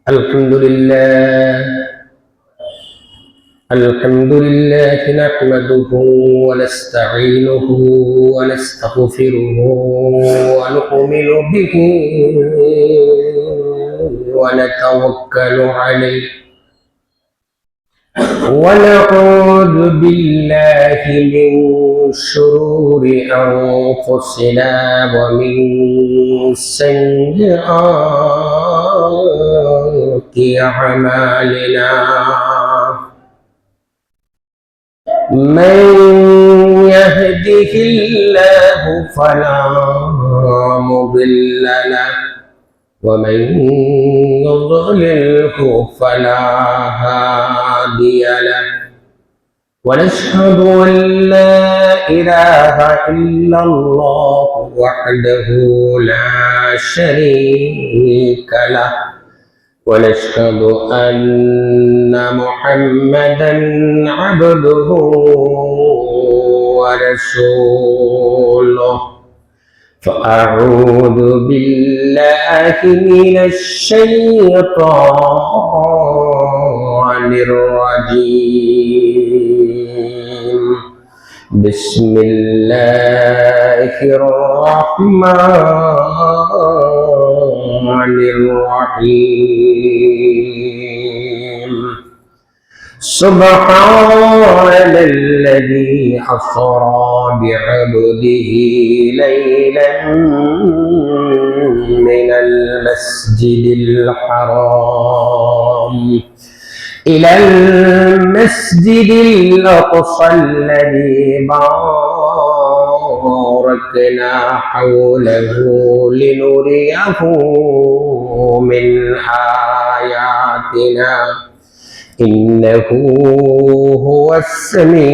الحمد لله نحمده ونستعينه ونستغفره ونؤمن به ونتوكل عليه ونعوذ بالله من شرور أنفسنا ومن سيئات أعمالنا من يهده الله فلا مضل له ومن يضلله فلا هادي له ونشهد أن لا إله إلا الله وحده لا شريك له ونشهد أن محمدا عبده ورسوله فأعوذ بالله من الشيطان الرجيم بسم الله الرحمن الرحيم سبحان الذي أسرى بعبده ليلا من المسجد الحرام إلى المسجد الأقصى الذي باركنا حوله لنريه من آياتنا إنه هو السميع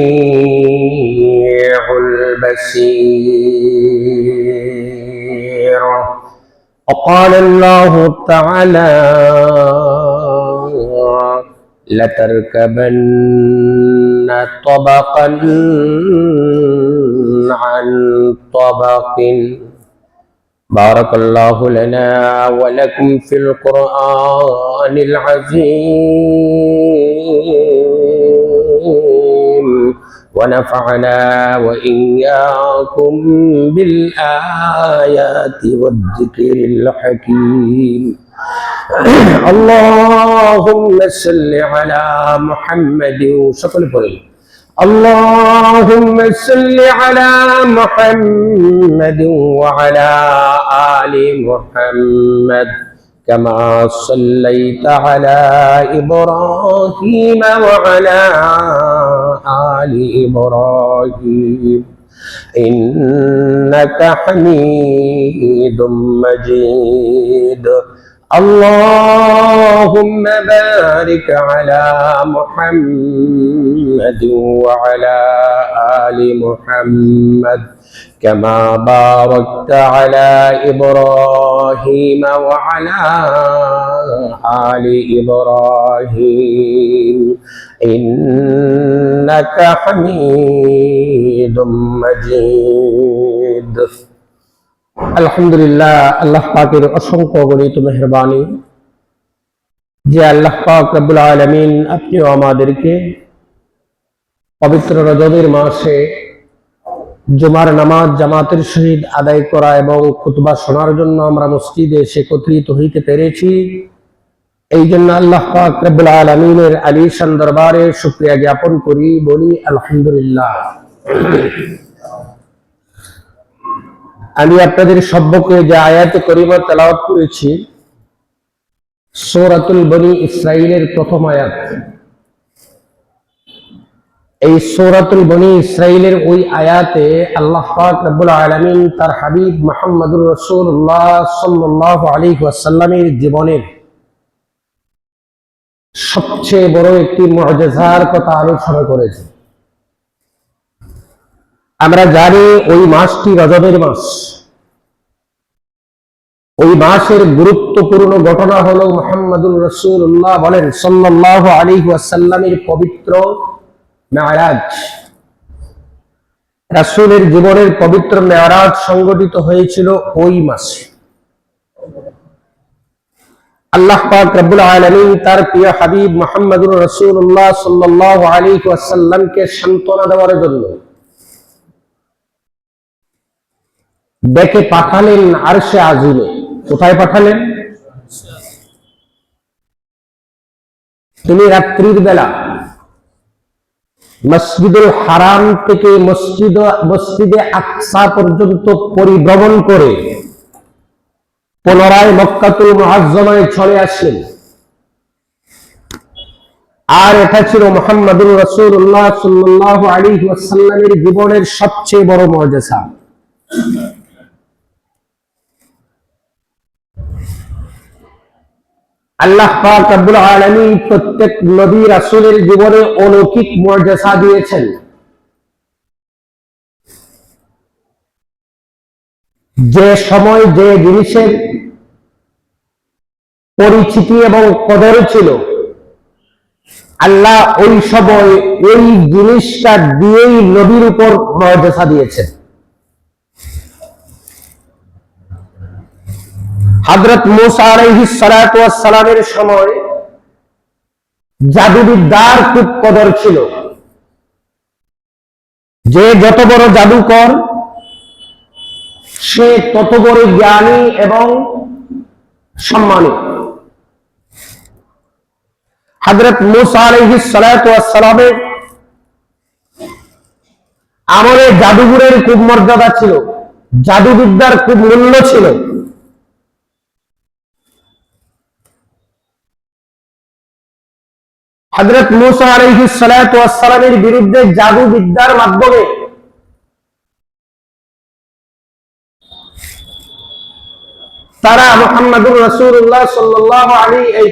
البصير. وقال الله تعالى لتركبن طبقا عن طبق. بارك الله لنا ولكم في القرآن العظيم ونفعنا وإياكم بالآيات والذكر الحكيم. اللهم صل على محمد وسلم. اللهم صل على محمد وعلى آل محمد كما صليت على إبراهيم وعلى آل إبراهيم إنك حميد مجيد. اللهم بارك على محمد وعلى آل محمد كما باركت على إبراهيم وعلى آل إبراهيم إنك حميد مجيد. আলহামদুলিল্লাহ, আল্লাহ পাকের অসংখ্য অগণিত মেহেরবানি যে আল্লাহ পাক রব্বুল আলামিন আপনিও আমাদেরকে পবিত্র রজবের মাসে জুমার নামাজ জামাতের সহিত আদায় করা এবং খুতবা শোনার জন্য আমরা মসজিদে এসে একত্রিত হইতে পেরেছি। এই জন্য আল্লাহ পাক রব্বুল আলামিনের আলিশান দরবারে শুকরিয়া জ্ঞাপন করি, বলি আলহামদুলিল্লাহ। আমি আপনাদের সম্মুখে যে আয়াতে করিমা তেলাওয়াত করেছি সূরাতুল বনী ইসরাঈলের প্রথম আয়াত। এই সূরাতুল বনী ইসরাঈলের ওই আয়াতে আল্লাহ পাক রব্বুল আলামিন তার হাবিব মুহাম্মদুর রাসূলুল্লাহ সাল্লাল্লাহু আলাইহি ওয়াসাল্লামের জীবনের সবচেয়ে বড় একটি মুআজিজার কথা আলোচনা করেছে। আমরা জানি ওই মাসটি রজবের মাস। ওই মাসের গুরুত্বপূর্ণ ঘটনা হলো মুহাম্মদুর রাসূলুল্লাহ বলেন সাল্লাল্লাহু আলাইহি ওয়াসাল্লামের পবিত্র মেরাজ। রাসূলের জীবনের পবিত্র মেরাজ সংঘটিত হয়েছিল ওই মাসে। আল্লাহ পাক রব্বুল আলামিন তার প্রিয় হাবিব মুহাম্মদুর রাসূলুল্লাহ সাল্লাল্লাহু আলাইহি ওয়াসাল্লামকে সান্ত্বনা দেওয়ার জন্য ডেকে পাঠালেন আরশে আজিমে। কোথায় পাঠালেন? তিনি রাত্রির বেলা মসজিদুল হারাম থেকে মসজিদে আকসা পর্যন্ত পরিভ্রমণ করে পুনরায় মক্কাতুল মুআজ্জমায় চলে আসলেন। আর এটা ছিল মুহাম্মদুর রাসূলুল্লাহ সাল্লাল্লাহু আলাইহি ওয়াসাল্লামের জীবনের সবচেয়ে বড় মুআজিজা। আল্লাহ পাক রব্বুল আলামিন প্রত্যেক নবী রাসূলের জীবনে অলৌকিক মুআজিজা দিয়েছেন। যে সময় যে জিনিসের পরিচিতি এবং কদর ছিল, আল্লাহ ওই সময় ওই জিনিসটা দিয়েই নবীর উপর মুআজিজা দিয়েছেন। হযরত মূসা আলাইহিস সালাতু ওয়াস সালামের সময় জাদুবিদ্যার খুব কদর ছিল। যে যত বড় জাদুকর সে তত বড় জ্ঞানী এবং সম্মানী। হযরত মূসা আলাইহিস সালাতু ওয়াস সালামের আমলে জাদুঘরের খুব মর্যাদা ছিল, জাদুবিদ্যার খুব মূল্য ছিল। হযরত মূসা আলাইহিস সালাতু ওয়াস সালামের বিরুদ্ধে জাদুবিদ্যার মাধ্যমে তারা মুহাম্মদুর রাসূলুল্লাহ সাল্লাল্লাহু আলাইহি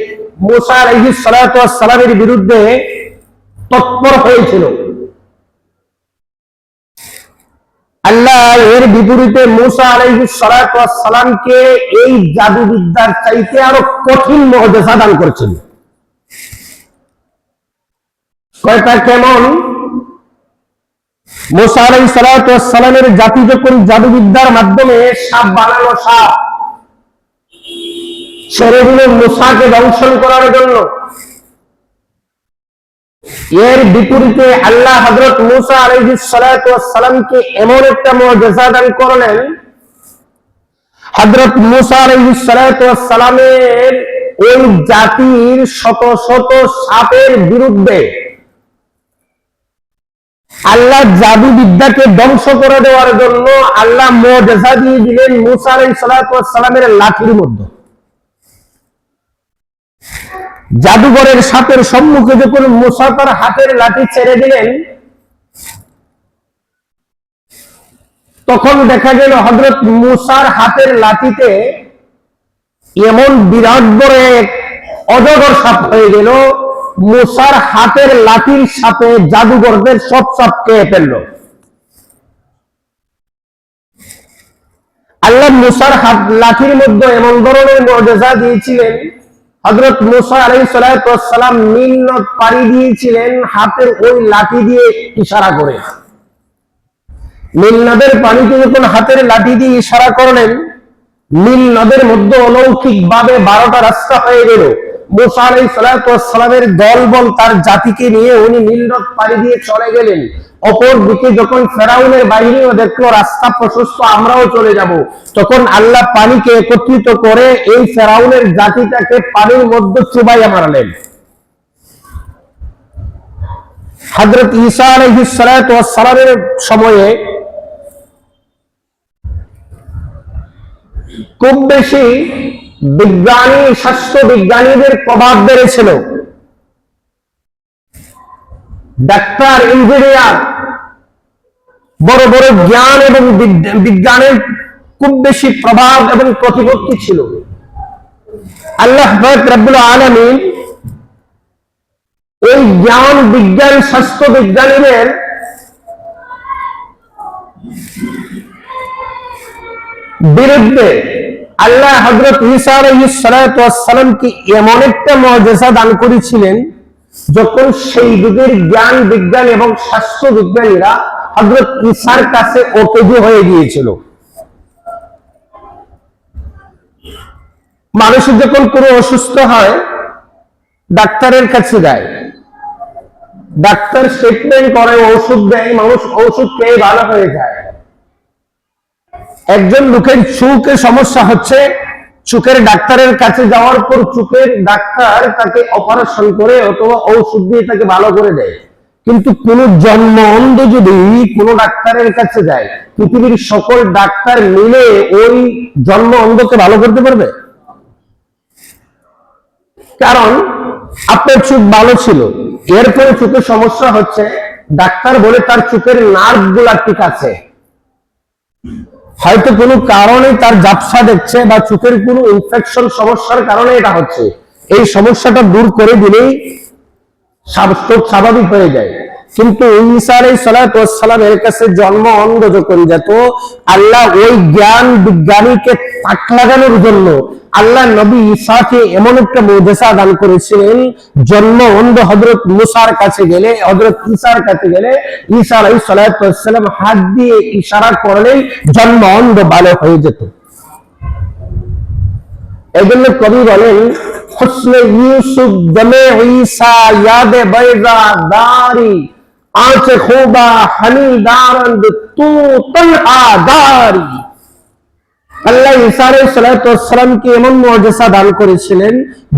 মূসা আলাইহিস সালাতু ওয়াস সালামের বিরুদ্ধে তৎপর হয়েছিল। আল্লাহ এর বিপরীতে মূসা আলাইহিস সালাতু ওয়াস সালামকে এই জাদুবিদ্যার চাইতে আরো কঠিন মুআজিজা দান করেছেন। কয়টা কেমন? মূসা আলাইহিস সালাতু ওয়াস সালামের জাতি যখন জাদুবিদ্যার মাধ্যমে সাপ বানানো, সাপ ছেড়ে দিল মূসাকে দংশন করার জন্য, এর বিপরীতে আল্লাহ হযরত মূসা আলাইহিস সালাতু ওয়াস সালামকে এমন একটা মুআজিজা দান করলেন, হযরত মূসা আলাইহিস সালাতু ওয়াস সালামের ওই জাতির শত শত সাপের বিরুদ্ধে আল্লাহ জাদুবিদ্যাকে ধ্বংস করে দেওয়ার জন্য আল্লাহ মুআজিজা দিয়ে দিলেন মূসা আলাইহিস সালাতু ওয়াস সালামের লাঠির মধ্যে। জাদুঘরের সাপের সম্মুখে যখন মূসা তার হাতের লাঠি ছেড়ে দিলেন, তখন দেখা গেল হযরত মূসার হাতের লাঠিতে এমন বিরাট বড় এক অজগর সাপ হয়ে গেল, মূসার হাতের লাঠির সাথে জাদুঘরদের সব সাপ খেয়ে ফেলল। আল্লাহ মূসার লাঠির মধ্যে এমন ধরনের মুআজিজা দিয়েছিলেন, হযরত মূসা আলাইহিস সালাতু ওয়াস সালাম নীল নদ পাড়ি দিয়েছিলেন হাতের ওই লাঠি দিয়ে ইশারা করে। নীল নদের পানিতে যখন হাতের লাঠি দিয়ে ইশারা করলেন, নীল নদের মধ্যে অলৌকিক ভাবে 12টা রাস্তা হয়ে গেল। মূসা আলাইহিস সালাতু ওয়াস সালামের দলবল তার জাতিকে নিয়ে উনি নীল নদ পাড়ি দিয়ে চলে গেলেন। অপর দিকে যখন ফেরাউনের বাহিনীও দেখলো রাস্তা প্রশস্ত, আমরাও চলে যাব, তখন আল্লাহ পানিকে একত্রিত করে এই ফেরাউনের জাতিটাকে পানির মধ্যে চুবাইয়া মারলেন। হযরত ঈসা আলাইহিস সালাতু ওয়াস সালামের সময়ে খুব বেশি বিজ্ঞানী, স্বাস্থ্য বিজ্ঞানীদের প্রভাব বেড়েছিল। ডাক্তার, ইঞ্জিনিয়ার, বড় বড় জ্ঞান এবং বিজ্ঞানের খুব বেশি প্রভাব এবং প্রতিপত্তি ছিল। আল্লাহ পাক রব্বুল আলামিন এই জ্ঞান, বিজ্ঞান, স্বাস্থ্য বিজ্ঞানীদের বিরুদ্ধে আল্লাহ হযরত ঈসা আলাইহিস সালাতু ওয়াস সালামকে এমন একটা মুআজিজা দান করেছিলেন, যখন সেই যুগের জ্ঞান, বিজ্ঞান এবং স্বাস্থ্য বিজ্ঞানীরা হযরত ঈসার কাছে অকেজো হয়ে গিয়েছিল। মানুষ যখন কোনো অসুস্থ হয় ডাক্তারের কাছে যায়, ডাক্তার ট্রিটমেন্ট করে, ওষুধ দেয়, মানুষ ওষুধ খেয়ে ভালো হয়ে যায়। একজন লোকের চোখে সমস্যা হচ্ছে, চোখের ডাক্তারের কাছে যাওয়ার পর চোখের ডাক্তার তাকে অপারেশন করে অথবা ঔষধ দিয়ে তাকে ভালো করে দেয়। কিন্তু কোন জন্ম অন্ধ যদি কোনো ডাক্তারের কাছে যায়, পৃথিবীর সকল ডাক্তার মিলে ওই জন্ম অন্ধকে ভালো করতে পারবে? কারণ আপনার চোখ ভালো ছিল, এরপরে চোখের সমস্যা হচ্ছে, ডাক্তার বলে তার চোখের নার্ভ গুলা ঠিক আছে, হয়তো কোনো কারণে তার ঝাপসা দেখছে বা চোখের কোনো ইনফেকশন সমস্যার কারণে এটা হচ্ছে, এই সমস্যাটা দূর করে দিলেই স্বাভাবিক হয়ে যায়। কিন্তু ঈসা আলাইহিস সালামের কাছে জন্ম অন্ধ যখন যেত, আল্লাহ ওই জ্ঞান বিজ্ঞানীকে তাক লাগানোর জন্য আল্লাহ নবী ঈসাকে এমন একটা মুজিজা দান করেছিলেন, জন্ম অন্ধ হযরত মুসার কাছে গেলে, হযরত ঈসার কাছে গেলে ঈসা আলাইহিস সালাম হাত দিয়ে ইশারা করলেই জন্ম অন্ধ ভালো হয়ে যেত। এজন্য কবি বলেন, হুসনে ইউসুফ দমে ঈসা ইয়াদে বাইদা দারি আঁচে খুবা হানি দারন্দ তু তনহা দারি। আল্লাহ ঈসা আলাইহিস সালামকে এমন মুজিজা দান করেছিলেন,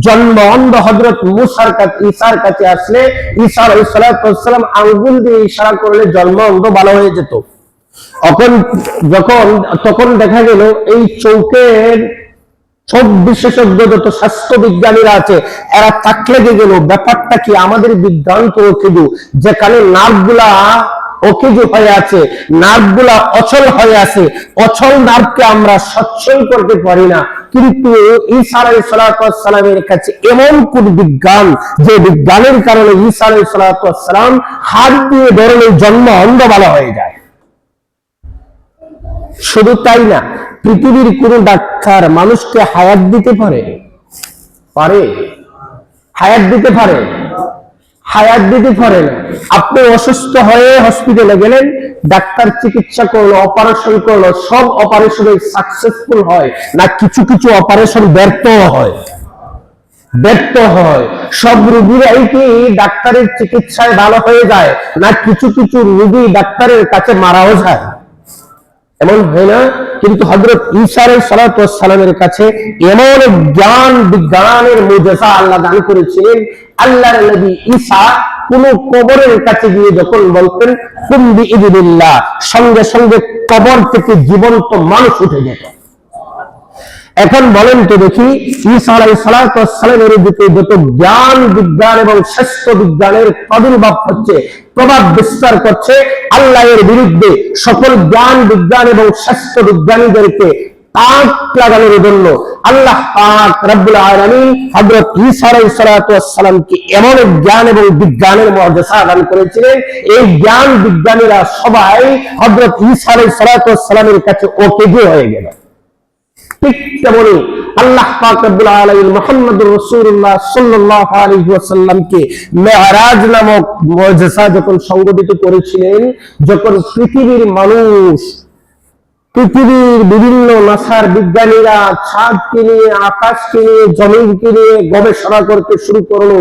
জন্ম অন্ধ হযরত মুসার কাছে ঈসার কাছে আসলে ঈসা আলাইহিস সালাম আঙ্গুল দিয়ে ইশারা করলে জন্ম অন্ধ ভালো হয়ে যেত। তখন দেখা গেল এই চোখের সব বিশেষজ্ঞ যত স্বাস্থ্য বিজ্ঞানীরা আছে এরা তাক লেগে গেল, ব্যাপারটা কি? আমাদের বিজ্ঞান তো অকেজু, যেখানে নার্ভগুলা অকেজু হয়ে আছে, নার্ভগুলা অচল হয়ে আছে, অচল নার্ভকে আমরা সচ্ছল করতে পারি না। কিন্তু ঈসা আলাইহিস সালামের কাছে এমন কোন বিজ্ঞান, যে বিজ্ঞানের কারণে ঈসা আলাইহিস সালাম হাত দিয়ে ধরলে জন্ম অন্ধ ভালো হয়ে যায়। শুধু তাই না, পৃথিবীর কোন ডাক্তার মানুষকে হায়াত দিতে পারে? হায়াত দিতে পারে? হায়াত দিতে পারে না। আপনি অসুস্থ হয়ে হসপিটালে গেলেন, ডাক্তার চিকিৎসা করলো, অপারেশন করলো, সব অপারেশনে সাকসেসফুল হয় না? কিছু কিছু অপারেশন ব্যর্থ হয়। সব রোগীরাই কি ডাক্তারের চিকিৎসায় ভালো হয়ে যায় না? কিছু কিছু রোগী ডাক্তারের কাছে মারাও যায়, এমন হয় না? কিন্তু হযরত ঈসা আলাইহিস সালামের কাছে এমন জ্ঞান বিজ্ঞানের মুজিজা আল্লাহ দান করেছিলেন, আল্লাহর নবী ঈসা কোন কবরের কাছে গিয়ে যখন বলতেন কুম বিইযনিল্লাহ, সঙ্গে সঙ্গে কবর থেকে জীবন্ত মানুষ উঠে যেত। এখন বলেন তো দেখি, ঈসা আলাইহিস সালামের দিকে যত জ্ঞান বিজ্ঞান এবং স্বাস্থ্য বিজ্ঞানের প্রাদুর্ভাব হচ্ছে, প্রভাব বিস্তার করছে, আল্লাহের বিরুদ্ধে সকল জ্ঞান বিজ্ঞান এবং স্বাস্থ্য বিজ্ঞানীদেরকে তাক লাগানোর জন্য আল্লাহ পাক রব্বুল আলামিন হযরত ঈসা আলাইহিস সালামকে এমন জ্ঞান এবং বিজ্ঞানের মুজিজা দান করেছিলেন, এই জ্ঞান বিজ্ঞানীরা সবাই হযরত ঈসা আলাইহিস সালামের কাছে অকেজু হয়ে গেল। ঠিক তেমনি আল্লাহ পাক রব্বুল আলামিন মুহাম্মদুর রাসূলুল্লাহ সাল্লাল্লাহু আলাইহি ওয়াসাল্লামকে মেরাজ নামক মুজিজা যখন সংগঠিত করেছিলেন, যখন পৃথিবীর মানুষ, পৃথিবীর বিভিন্ন নাসার বিজ্ঞানীরা চাঁদকে নিয়ে, আকাশকে নিয়ে, জমিনকে নিয়ে গবেষণা করতে শুরু করলো,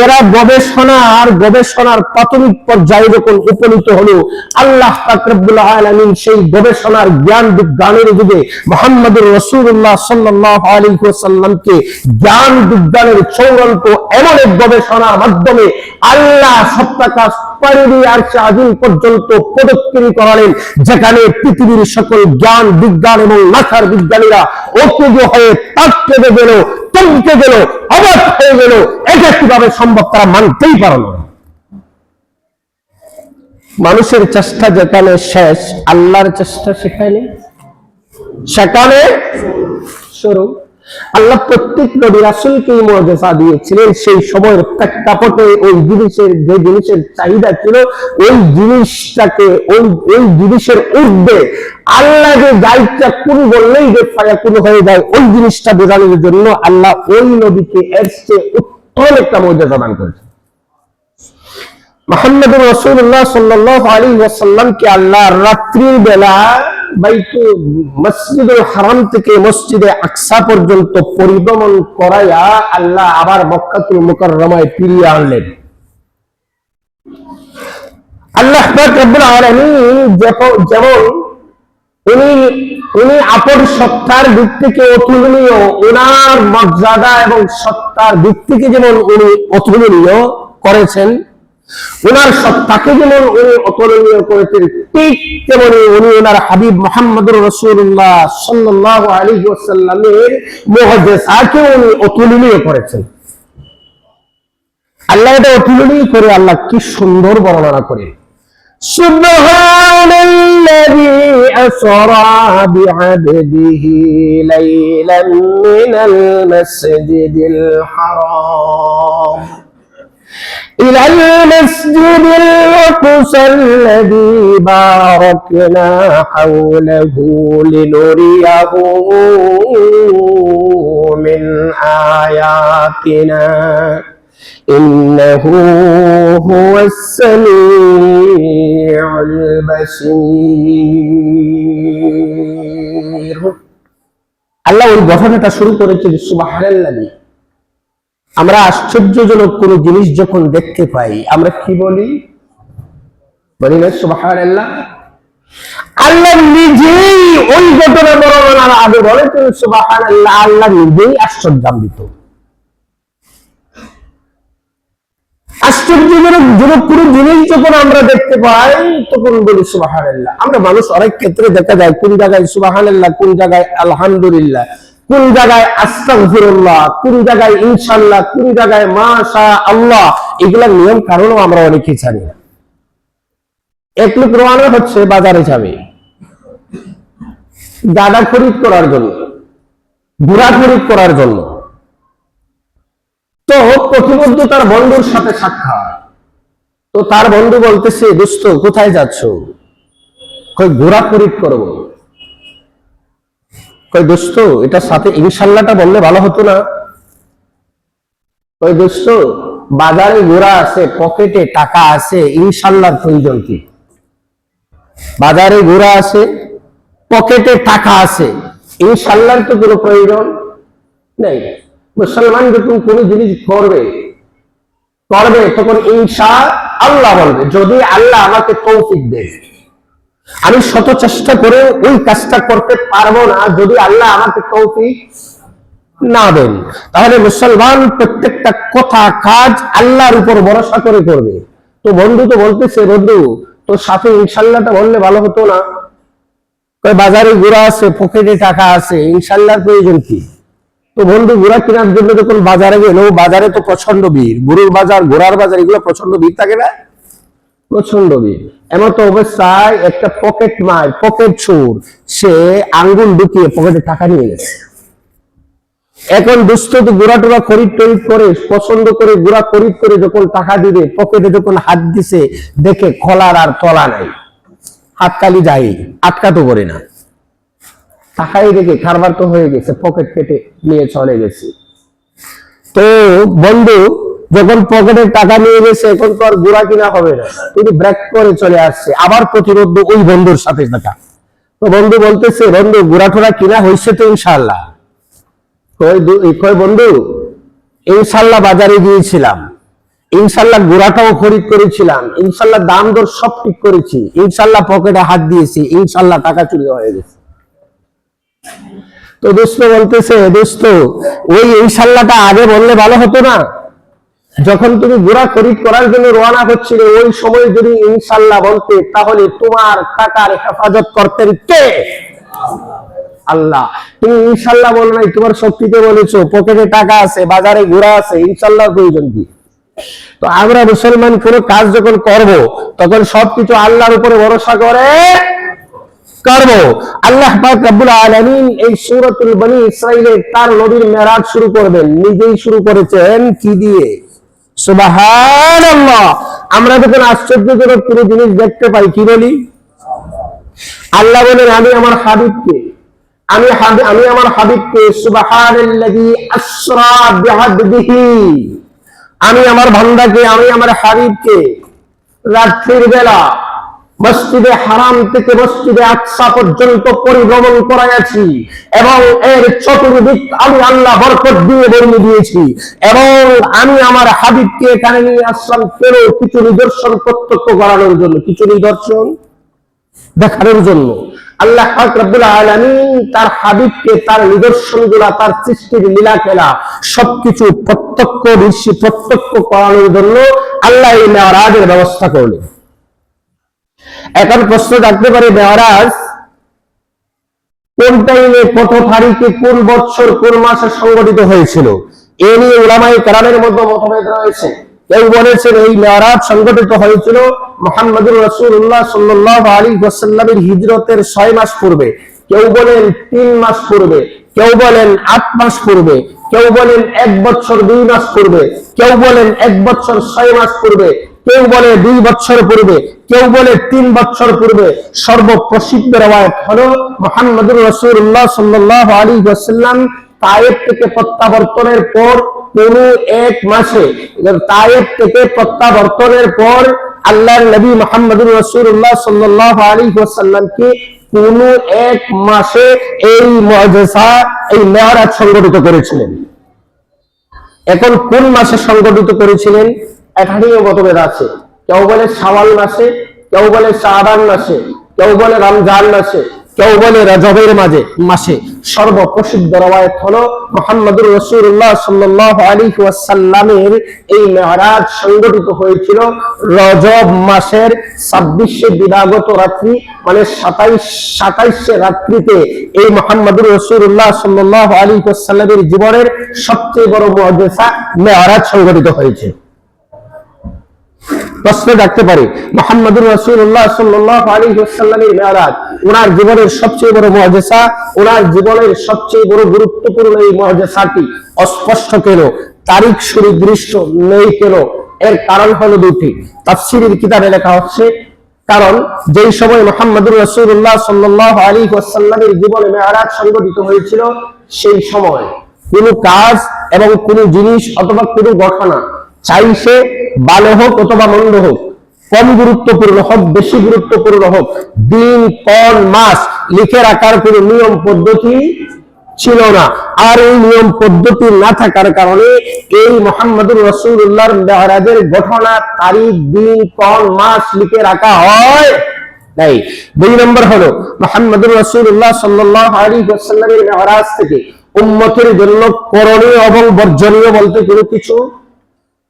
এরা গবেষণার প্রাথমিক পর্যায়ে যখন উপনীত হলো, আল্লাহ পাক রব্বুল আলামিন সেই গবেষণার জ্ঞান বিজ্ঞানের যুগে মুহাম্মদুর রাসূলুল্লাহ সাল্লাল্লাহু আলাইহি ওয়াসাল্লামকে জ্ঞান বিজ্ঞানের চূড়ান্ত এমন এক গবেষণার মাধ্যমে আল্লাহ সত্তাকাশ পারিদি আরশে আজিম পর্যন্ত পদক্ষেপ করালেন, যেখানে পৃথিবীর সকল জ্ঞান বিজ্ঞান এবং নাসার বিজ্ঞানীরা ঐক্য হয়ে তাক লেগে গেল, চমকে গেল, অবাক হয়ে গেল। এটা কিভাবে সম্ভব তারা মানতেই পারল না। মানুষের চেষ্টা যেখানে শেষ, আল্লাহর চেষ্টা সেখানে শুরু। আল্লাহ প্রত্যেক নবী রাসূলকে মুজিজা দিয়েছিলেন, সেই সময়ের প্রেক্ষাপটে ওই জিনিসের চাহিদা ছিল, ওই জিনিসের ঊর্ধ্বে আল্লাহ যে দায়িত্ব কোন বললেই যে ফায়াকুন হয়ে যায়, ওই জিনিসটা বোঝানোর জন্য আল্লাহ ওই নবীকে এর চেয়ে উত্তম একটা মুজিজা দান করেছেন। মুহাম্মদুর রাসূলুল্লাহ সাল্লাল্লাহু আলাইহি ওয়াসাল্লামকে আল্লাহ রাত্রির বেলা মসজিদুল হারাম থেকে মসজিদে আকসা পর্যন্ত পরিভ্রমণ করাইয়া আল্লাহ আবার মক্কাতুল মুকাররমায় ফিরিয়ে আনলেন। আল্লাহ পাক রব্বুল আলামিন যেমন উনি আপন সত্তার দিক থেকে অতুলনীয়, ওনার মর্যাদা এবং সত্তার দিক থেকে যেমন উনি অতুলনীয় করেছেন, ওনার সত্তাকে যেমন উনি অতুলনীয় করেছেন, ঠিক তেমনি উনি ওনার হাবিব মুহাম্মদুর রাসূলুল্লাহ সাল্লাল্লাহু আলাইহি ওয়াসাল্লামের মুআজিজাকে উনি অতুলনীয় করেছেন। আল্লাহ এটা অতুলনীয় করে আল্লাহ কি সুন্দর বর্ণনা করেন। সুবহানাল্লাযী আসরা বিআবদিহি লাইলান মিনাল মাসজিদিল হারাম ইলাল মাসজিদিল আকসাল্লাযী বারাকনা হাওলাহু লিনুরিয়াহু মিন আয়াতিনা ইন্নাহু হুয়াস সামিউল বাসীর। আল্লাহ ওই ঘটনাটা শুরু করেছেন সুবহানাল্লাহি। আমরা আশ্চর্যজনক কোন জিনিস যখন দেখতে পাই আমরা কি বলি? বলি না সুবহানাল্লাহ। আল্লাহ নিজেই ওই ঘটনা বর্ণনার আগে বলেছেন সুবহানাল্লাহ। আল্লাহ নিজেই আশ্চর্যান্বিত। আশ্চর্যজনক কোন জিনিস যখন আমরা দেখতে পাই তখন বলি সুবহানাল্লাহ। আমরা মানুষ অনেক ক্ষেত্রে দেখা যায় কোন জায়গায় সুবহানাল্লাহ, কোন জায়গায় আলহামদুলিল্লাহ, কোন জায়গায় আস্তাগফিরুল্লাহ, কোন জায়গায় ইনশাআল্লাহ, কোন জায়গায় মাশা আল্লাহ। এগুলা নিয়ম কারণও আমরা অনেকে জানি না। এক লোক রওনা হচ্ছে বাজারে যাবে গাদা খরিদ করার জন্য, ঘোড়া খরিদ করার জন্য। তো প্রতিমধ্যে তার বন্ধুর সাথে সাক্ষাৎ। তো তার বন্ধু বলতেছে, দোস্ত কোথায় যাচ্ছ? কই ঘোড়া খরিদ করবো। কই দোস্ত এটার সাথে ইনশাআল্লাহটা বললে ভালো হতো না? কই দোস্ত বাজারে ঘোড়া আছে, পকেটে টাকা আছে, ইনশাআল্লাহর প্রয়োজন কি? বাজারে ঘোড়া আছে, পকেটে টাকা আছে, ইনশাআল্লাহর তো কোনো প্রয়োজন নেই। মুসলমান যখন কোন জিনিস করবে তখন ইনশাআল্লাহ বলবে। যদি আল্লাহ আমাকে তৌফিক দেয়, আমি শত চেষ্টা করে ওই কাজটা করতে পারবো না যদি আল্লাহ আমাকে তৌফিক না দেন। তাহলে মুসলমান প্রত্যেকটা কথা কাজ আল্লাহর উপর ভরসা করে করবে। তো বন্ধু তো বলতেছে, বন্ধু তোর সাথে ইনশাআল্লাহটা বললে ভালো হতো না? বাজারে ঘোড়া আছে, পকেটে টাকা আছে, ইনশাআল্লাহর প্রয়োজন কি? তো বন্ধু ঘোড়া কেনার জন্য যখন বাজারে গেল, বাজারে তো প্রচন্ড ভিড়, গরুর বাজার, ঘোড়ার বাজার, এগুলো প্রচন্ড ভিড় থাকে না? প্রচন্ড ভিড়। এমন তো অবস্থায় একটা পকেট মার, পকেট চোর, সে আঙ্গুল ঢুকিয়ে পকেটে টাকা নিয়ে গেছে। এখন দুস্থ তো ঘোড়া টোড়া খরিদ টরিদ করে, পছন্দ করে ঘোড়া খরিদ করে যখন টাকা দিবে, পকেটে যখন হাত দিছে দেখে খোলার আর তলা নাই, হাত কালি যায়, আটকাতে পারে না। টাকাই রেখে কারবার তো হয়ে গেছে, পকেট কেটে নিয়ে চলে গেছে। তো বন্ধু যখন পকেটে টাকা নিয়ে গেছে, এখন তো আর ঘোড়া কিনা হবে না, তিনি ব্রেক করে চলে আসছে। আবার প্রতিরোধ ওই বন্ধুর সাথে দেখা। তো বন্ধু বলতেছে, বন্ধু ঘোড়া টোড়া কিনা হয়েছে তো ইনশাআল্লাহ? কই বন্ধু ইনশাআল্লাহ বাজারে গিয়েছিলাম, ইনশাআল্লাহ ঘোড়াটাও খরিদ করেছিলাম, ইনশাআল্লাহ দাম দর সব ঠিক করেছি, ইনশাআল্লাহ পকেটে হাত দিয়েছি, ইনশাআল্লাহ টাকা চুরি হয়ে গেছে। তো দোস্ত বলতেছে, দোস্ত ওই ইনশাআল্লাহটা আগে বললে ভালো হতো না? যখন তুমি ঘোড়া খরিদ করার জন্য রওনা হচ্ছিলে, ওই সময় যদি ইনশাআল্লাহ বলতে, তাহলে তোমার টাকার হেফাজত করতেন কে? আল্লাহ। তুমি ইনশাআল্লাহ বলো নাই, তোমার শক্তিতে বলেছো, পকেটে টাকা আছে, বাজারে ঘোড়া আছে, ইনশাআল্লাহ প্রয়োজন কি? তো আমরা মুসলমান কোনো কাজ যখন করব, তখন সবকিছু আল্লাহর উপরে ভরসা করে করব। আল্লাহ পাক রব্বুল আলামিন এই সূরাতুল বনী ইসরাঈলে তার নবীর মেরাজ শুরু করবেন, নিজেই শুরু করেছেন কি দিয়ে? সুবহানাল্লাহ। আমরা যখন আশ্চর্যজনক কোনো জিনিস দেখতে পাই কি বলি? আল্লাহ বলেন, আমি আমার হাবিবকে সুবহানাল্লাযী আসরা বিআবদিহি, আমি আমার বান্দাকে, আমি আমার হাবিবকে রাত্রির বেলা মসজিদে হারাম থেকে মসজিদে আকসা পর্যন্ত পরিভ্রমণ করাইয়াছি এবং এর চতুর্দিক আমি আল্লাহ বরকত দিয়ে বর্ণি দিয়েছি এবং আমি আমার হাবিবকে এখানে নিয়ে আসলাম কেন? কিছু নিদর্শন প্রত্যক্ষ করানোর জন্য, কিছু নিদর্শন দেখানোর জন্য। আল্লাহ পাক রব্বুল আলামিন তার হাবিবকে তার নিদর্শনগুলা, তার সৃষ্টির লীলা খেলা সবকিছু প্রত্যক্ষ করানোর জন্য আল্লাহ এই মেরাজের ব্যবস্থা করলেন। এখন প্রশ্ন থাকতে পারে, মেরাজ কোন টাইমে, কত তারিখে, কোন বছর, কোন মাসে সংগঠিত হয়েছিল? এ নিয়ে উলামায়ে কেরামের মধ্যে মতভেদ রয়েছে। কেউ বলেছেন এই মেরাজ সংগঠিত হয়েছিল মুহাম্মদুর রাসূলুল্লাহ সাল্লাল্লাহু আলাইহি ওয়াসাল্লামের হিজরতের 6 মাস পূর্বে, কেউ বলেন 3 মাস পূর্বে, কেউ বলেন 8 মাস পূর্বে, কেউ বলেন 1 বছর 2 মাস পূর্বে, কেউ বলেন 1 বছর 6 মাস পূর্বে, কেউ বলে 2 বছর পূর্বে, কেউ বলে 3 বছর পূর্বে। সর্বপ্রসিদ্ধ রওয়ায়াত হলো মুহাম্মদুর রাসূলুল্লাহ সাল্লাল্লাহু আলাইহি ওয়াসাল্লাম তায়েফ থেকে প্রত্যাবর্তনের পর কোন এক মাসে, তায়েফ থেকে প্রত্যাবর্তনের পর আল্লাহর নবী মুহাম্মদুর রাসূলুল্লাহ সাল্লাল্লাহু আলাইহি ওয়াসাল্লামকে কোন এক মাসে এই মুআজিজা, এই মেরাজ সংগঠিত করেছিলেন। এখন কোন মাসে সংগঠিত করেছিলেন এখানেও মতভেদ আছে। কেউ বলে শাওয়াল মাসে, কেউ বলে শাবান মাসে, কেউ বলে রমজান মাসে, কেউ বলে রজবের মাসে। সর্বপ্রসিদ্ধ রওয়ায়াত হলো মুহাম্মদুর রাসূলুল্লাহ সাল্লাল্লাহু আলাইহি ওয়াসাল্লামের এই মেরাজ সংগঠিত হয়েছিল রজব মাসের 26 দিবাগত রাত্রি, মানে 27 রাত্রিতে এই মুহাম্মদুর রাসূলুল্লাহ সাল্লাল্লাহু আলাইহি ওয়াসাল্লামের জীবনের সবচেয়ে বড় মুআজিজা মেরাজ সংগঠিত হয়েছে। প্রশ্ন রাখতে পারে, মুহাম্মদুর রাসূলুল্লাহ সাল্লাল্লাহু আলাইহি ওয়াসাল্লামের মেরাজ ওনার জীবনের সবচেয়ে বড় মুআজিজা, ওনার জীবনের সবচেয়ে বড় গুরুত্বপূর্ণ এই মুআজিজাটি অস্পষ্ট কেন, তারিখ সুনির্দিষ্ট নেই কেন? এর কারণ হলো দুটি। তাফসীরের কিতাবে লেখা হচ্ছে, কারণ যেই সময় মুহাম্মদুর রাসূলুল্লাহ সাল্লাল্লাহু আলাইহি ওয়াসাল্লামের জীবনে মেরাজ সংগঠিত হয়েছিল, সেই সময় কোনো কাজ এবং কোনো জিনিস অথবা কোনো ঘটনা, চাই সে ভালো হোক অথবা মন্দ হোক, কম গুরুত্বপূর্ণ হোক বেশি গুরুত্বপূর্ণ হোক, দিন, ক্ষণ, মাস লিখে রাখার কোনো নিয়ম পদ্ধতি ছিল না। আর এই নিয়ম পদ্ধতি না থাকার কারণে এই মুহাম্মদুর রাসূলুল্লাহর মেরাজের ঘটনা, তারিখ, দিন, ক্ষণ, মাস লিখে রাখা হয় নাই। 2 নম্বর হলো মুহাম্মদুর রাসূলুল্লাহ সাল্লাল্লাহু আলাইহি ওয়াসাল্লামের মেরাজ থেকে উম্মতের জন্য করণীয় এবং বর্জনীয় বলতে কোনো কিছু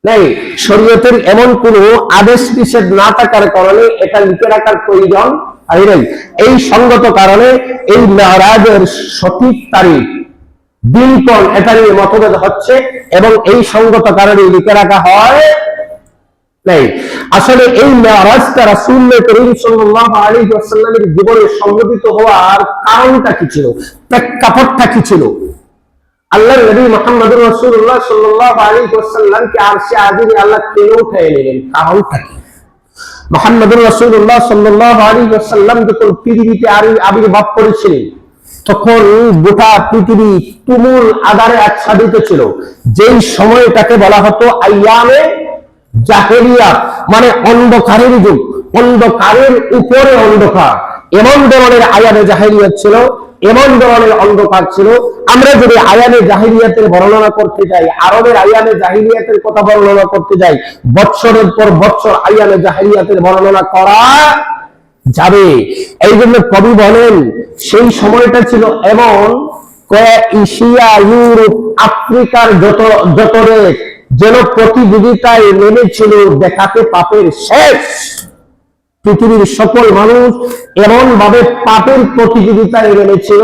নাই। শরীয়তের এমন কোন আদেশ নিষেধ না থাকার কারণে এটা লিখে রাখার প্রয়োজন নাই। এই সঙ্গত কারণে এই মেরাজের সঠিক তারিখ, দিনক্ষণ এটা নিয়ে মতভেদ হচ্ছে এবং এই সঙ্গত কারণে লিখে রাখা হয় নাই। আসলে এই মেরাজটা রাসূলুল্লাহ করিম সাল্লাল্লাহু আলাইহি ওয়াসাল্লামের জীবনে সংঘটিত হওয়ার কারণটা কি ছিল, প্রেক্ষাপটটা কি ছিল? আল্লাহর নবী মুহাম্মদুর রাসূলুল্লাহ সাল্লাল্লাহু আলাইহি ওয়াসাল্লামকে আরশে আজিমে আল্লাহ কেন উঠায় নিলেন, কারণটা কি? মুহাম্মদুর রাসূলুল্লাহ সাল্লাল্লাহু আলাইহি ওয়াসাল্লাম যখন পৃথিবীতে আবির্ভাব করেছিলেন, তখন গোটা পৃথিবী তুমুল আঁধারে আচ্ছাদিত ছিল। যেই সময়টাকে বলা হতো আইয়ামে জাহেলিয়াত, মানে অন্ধকারের যুগ, অন্ধকারের উপরে অন্ধকার। এমন ধরনের আয়ামে জাহেলিয়াত ছিল, এমন ধরনের অন্ধকার ছিল। আমরা যদি আয়ামে জাহিলিয়াতের বর্ণনা করতে যাই, আরবের আয়ামে জাহিলিয়াতের কথা বর্ণনা করতে যাই, বৎসরের পর বৎসর আয়ামে জাহিলিয়াতের বর্ণনা করা যাবে। এই জন্য কবি বলেন, সেই সময়টা ছিল এমন, এশিয়া, ইউরোপ, আফ্রিকার যত যেন প্রতিযোগিতায় নেমেছিল দেখাতে পাপের শেষ। পৃথিবীর সকল মানুষ এমন ভাবে পাপের প্রতিযোগিতায় নেমেছিল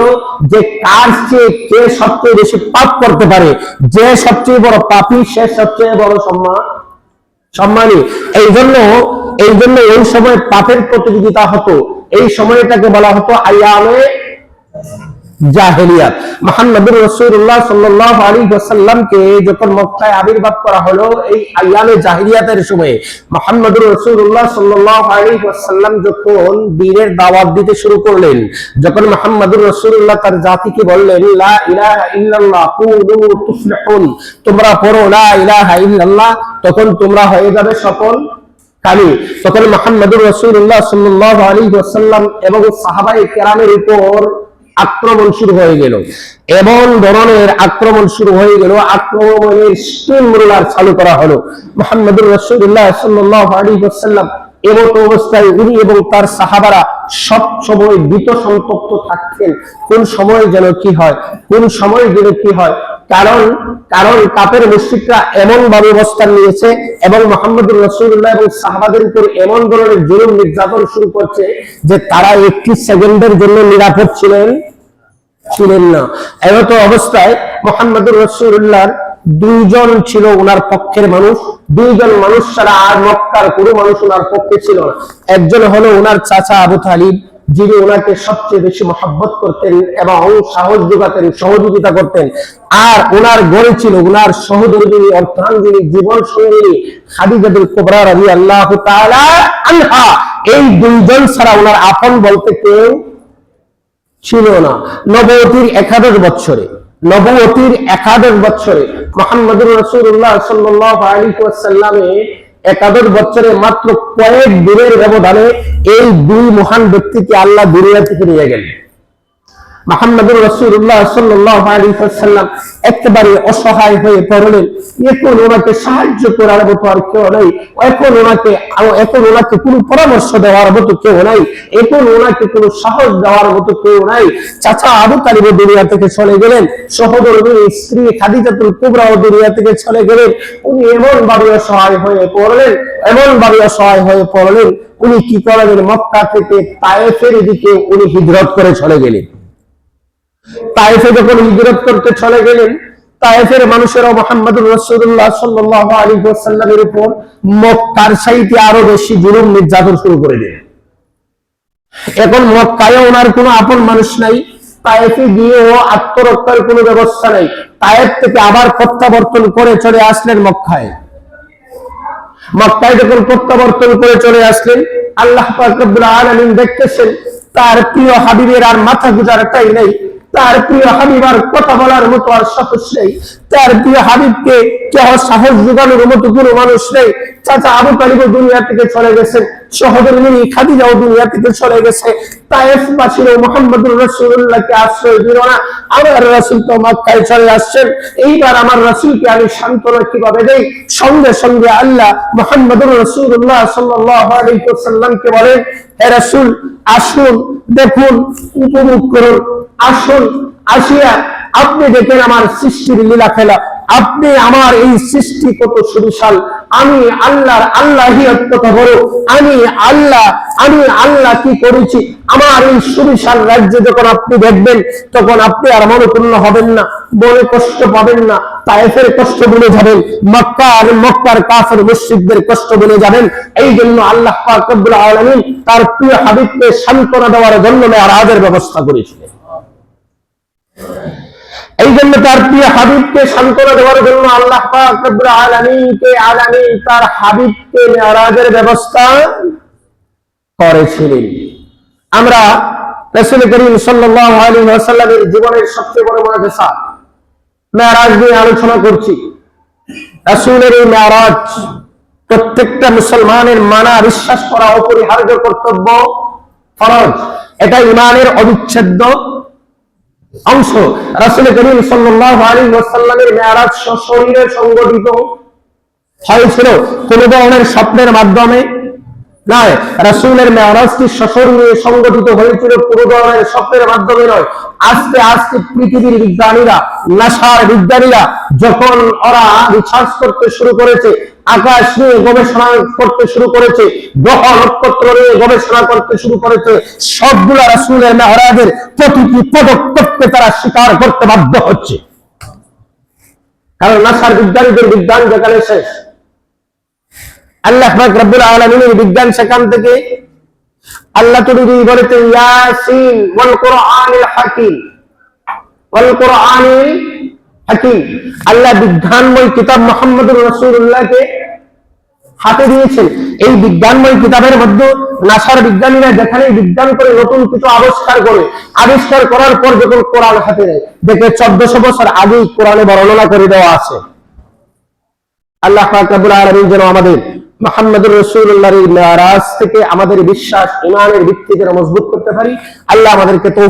যে কার চেয়ে কে সবচেয়ে বেশি পাপ করতে পারে, যে সবচেয়ে বড় পাপী সে সবচেয়ে বড় সম্মানী। এই জন্য এই সময় পাপের প্রতিযোগিতা হতো। এই সময়টাকে বলা হতো আইয়ামে জাহেলিয়াত। মুহাম্মদুর রাসূলুল্লাহ সাল্লাল্লাহু আলাইহি ওয়াসাল্লামকে যখন মক্কায় আবির্ভাব করা হলো, এই আইয়ামে জাহিলিয়াতের সময়ে মুহাম্মদুর রাসূলুল্লাহ সাল্লাল্লাহু আলাইহি ওয়াসাল্লাম যখন দ্বীনের দাওয়াত দিতে শুরু করলেন, যখন মুহাম্মদুর রাসূলুল্লাহ তার জাতিকে বললেন, লা ইলাহা ইল্লাল্লাহ কুলু তুফলিহুন, তোমরা পড়ো লা ইলাহা ইল্লাল্লাহ, তখন তোমরা হয়ে যাবে সফল। কামি। তখন মুহাম্মদুর রাসূলুল্লাহ সাল্লাল্লাহু আলাইহি ওয়াসাল্লাম এবং সাহাবায়ে কেরামের উপর আক্রমণ শুরু হয়ে গেল। এমন ধরনের আক্রমণ শুরু হয়ে গেল, আক্রমণের স্টিম রোলার চালু করা হলো। মুহাম্মদুর রাসূলুল্লাহ সাল্লাল্লাহু আলাইহি ওয়াসাল্লাম এমন অবস্থায় উনি এবং তার সাহাবারা সব সময় ভীত সন্তপ্ত থাকতেন, কোন সময় যেন কি হয়, কোন সময় যেন কি হয়। কারণ কাফের মুশরিকরা এমন ভাবে অবস্থান নিয়েছে এবং মুহাম্মদুর রাসূলুল্লাহ এবং সাহাবাদের উপর এমন ধরনের জুলুম নির্যাতন শুরু করছে যে তারা একটি সেকেন্ডের জন্য নিরাপদ ছিলেন না। এমত অবস্থায় মুহাম্মদুর রাসূলুল্লাহর দুইজন ছিল ওনার পক্ষের মানুষ, দুইজন মানুষ ছাড়া আর মক্কার কোনো মানুষ ওনার পক্ষে ছিল না। একজন হলো ওনার চাচা আবু তালিব, যিনি ওনাকে সবচেয়ে বেশি মহব্বত করতেন এবং সাহস যোগাতেন, সহযোগিতা করতেন। আর ওনার গড়ে ছিল ওনার সহধর্মিনী, অর্ধাঙ্গিনী, জীবন সঙ্গিনী খাদিজাতুল কুবরা রাদিয়াল্লাহু তাআলা আনহা। এই দুইজন ছাড়া ওনার আপন বলতে কেউ ছিল না। নবুয়তির একাদশ বছরে মুহাম্মদুর রাসূলুল্লাহ সাল্লাল্লাহু আলাইহি ওয়াসাল্লামে একাদশ বছরে মাত্র কয়েক দিনের ব্যবধানে এই দুই মহান ব্যক্তিকে আল্লাহ দুনিয়া থেকে নিয়ে গেলেন। মুহাম্মদুর রাসূলুল্লাহ সাল্লাল্লাহু আলাইহি ওয়াসাল্লাম একেবারে অসহায় হয়ে পড়লেন। এখন ওনাকে সাহায্য করার মতো আর কেউ নাই, এখন ওনাকে কোনো পরামর্শ দেওয়ার মতো কেউ নাই, এখন ওনাকে কোনো সাহস দেওয়ার মতো কেউ নাই। চাচা আবু তালিব দুনিয়া থেকে চলে গেলেন, সহধর্মিনী স্ত্রী খাদিজাতুল কুবরাও দুনিয়া থেকে চলে গেলেন। উনি এমন ভাবে অসহায় হয়ে পড়লেন, উনি কি করলেন, মক্কা থেকে তায়েফের দিকে উনি হিজরত করে চলে গেলেন। তায়েফে যখন হিজরত করতে চলে গেলেন, তায়েফের মানুষেরা মুহাম্মদুর রাসূলুল্লাহ সাল্লাল্লাহু আলাইহি ওয়াসাল্লামের উপর মক্কার চাইতে আরো বেশি জুলুম নির্যাতন শুরু করে দিলেন। এখন মক্কায় ওনার কোনো আপন মানুষ নাই, তায়েফে গিয়েও আত্মরক্ষার কোনো ব্যবস্থা নাই। তায়েফ থেকে আবার প্রত্যাবর্তন করে চলে আসলেন মক্কায়। যখন প্রত্যাবর্তন করে চলে আসলেন, আল্লাহ পাক রব্বুল আলামিন দেখতেছেন তার প্রিয় হাবিবের আর মাথা গুজারটাই নেই, তার প্রিয় হাবিব আর কথা বলার মতো আর সাহস নেই, তার প্রিয় হাবিবকে কেউ সাহস যোগানোর মতো কোনো মানুষ নেই। চাচা আবু তালিব দুনিয়া থেকে চলে গেছেন, সহধর্মিনী খাদিজাও দুনিয়া থেকে চলে গেছে। তায়েফবাসীরা মুহাম্মদুর রাসূলুল্লাহকে আশ্রয় দিল না। আমার রাসূল তো মক্কায় চলে আসছেন, এইবার আমার রাসূলকে আমি সান্ত্বনা কিভাবে দেই? সঙ্গে সঙ্গে আল্লাহ মুহাম্মদুর রাসূলুল্লাহ সাল্লাল্লাহু আলাইহি ওয়াসাল্লামকে বলেন, হে রাসূল, আসুন, দেখুন, উপভোগ করুন, আসুন, আসিয়া আপনি দেখেন আমার সৃষ্টির লীলা খেলা, আপনি আমার এই সৃষ্টি কত সুবিশাল, আমি আল্লাহিয়ত কত বড়, আমি আল্লাহ কি করেছি। আমার এই সুবিশাল রাজ্যে যখন আপনি দেখবেন, তখন আপনি আর মনোপূর্ণ হবেন না, মনে কষ্ট পাবেন না, তায়েফের কষ্ট ভুলে যাবেন, মক্কার কাফের মুশরিকদের কষ্ট ভুলে যাবেন। এই জন্য আল্লাহ পাক রব্বুল আলামিন তার প্রিয় হাবিবকে সান্ত্বনা দেওয়ার জন্য মেরাজের ব্যবস্থা করেছিলেন। এই জন্য তার প্রিয় হাবিবকে সান্ত্বনা দেওয়ার জন্য আল্লাহ পাক রব্বুল আলামিন তার হাবিবকে মেরাজের ব্যবস্থা করেছিলেন। আমরা রাসূল করিম সাল্লাল্লাহু আলাইহি ওয়াসাল্লামের জীবনের সবচেয়ে বড় মুআজিজা মেরাজ নিয়ে আলোচনা করছি। রাসূলের এই মেরাজ প্রত্যেকটা মুসলমানের মানা, বিশ্বাস করা অপরিহার্য কর্তব্য, ফরজ। এটা ঈমানের অবিচ্ছেদ্য অংশ। রাসূল করিম সাল্লাল্লাহু আলাইহি ওয়াসাল্লামের মেরাজ সশরীরে সংগঠিত হয়েছিল, কোন ধরনের স্বপ্নের মাধ্যমে নয়। রাসূলের মেরাজটি সশরীরে সংগঠিত হয়েছিল, কোনো ধরনের স্বপ্নের মাধ্যমে নয়। আস্তে আস্তে পৃথিবীর বিজ্ঞানীরা, নাসার বিজ্ঞানীরা যখন ওরা রিসার্চ করতে শুরু করেছে, আকাশ নিয়ে গবেষণা করতে শুরু করেছে, গ্রহ নক্ষত্র নিয়ে গবেষণা করতে শুরু করেছে, সবগুলা রাসূলের মেরাজের প্রতিটি পদক্ষেপকে তারা স্বীকার করতে বাধ্য হচ্ছে। কারণ নাসার বিজ্ঞানীদের বিজ্ঞান যেখানে শেষ, আল্লাহ পাক রব্বুল আলামিনের বিজ্ঞান সেখান থেকে। আল্লাহ তুমি বলেছেন, ইয়াসিন ওয়াল কুরআনিল হাকিম, আল্লাহ বিজ্ঞানময় কিতাব মুহাম্মদুর রাসূলুল্লাহকে হাতে দিয়েছেন। এই বিজ্ঞানময় কিতাবের মধ্যে নাসার বিজ্ঞানীরা যেখানে বিজ্ঞান করে নতুন কিছু আবিষ্কার করার পর যখন কোরআন হাতে নেয়, দেখে 1400 বছর আগেই কোরআনে বর্ণনা করে দেওয়া আছে। আল্লাহ পাক রব্বুল আলামিন যেন আমাদের মুহাম্মদুর রাসূলুল্লাহর মেরাজ থেকে আমাদের বিশ্বাস ইমানের ভিত্তি যেন মজবুত করতে পারি। আল্লাহ আমাদেরকে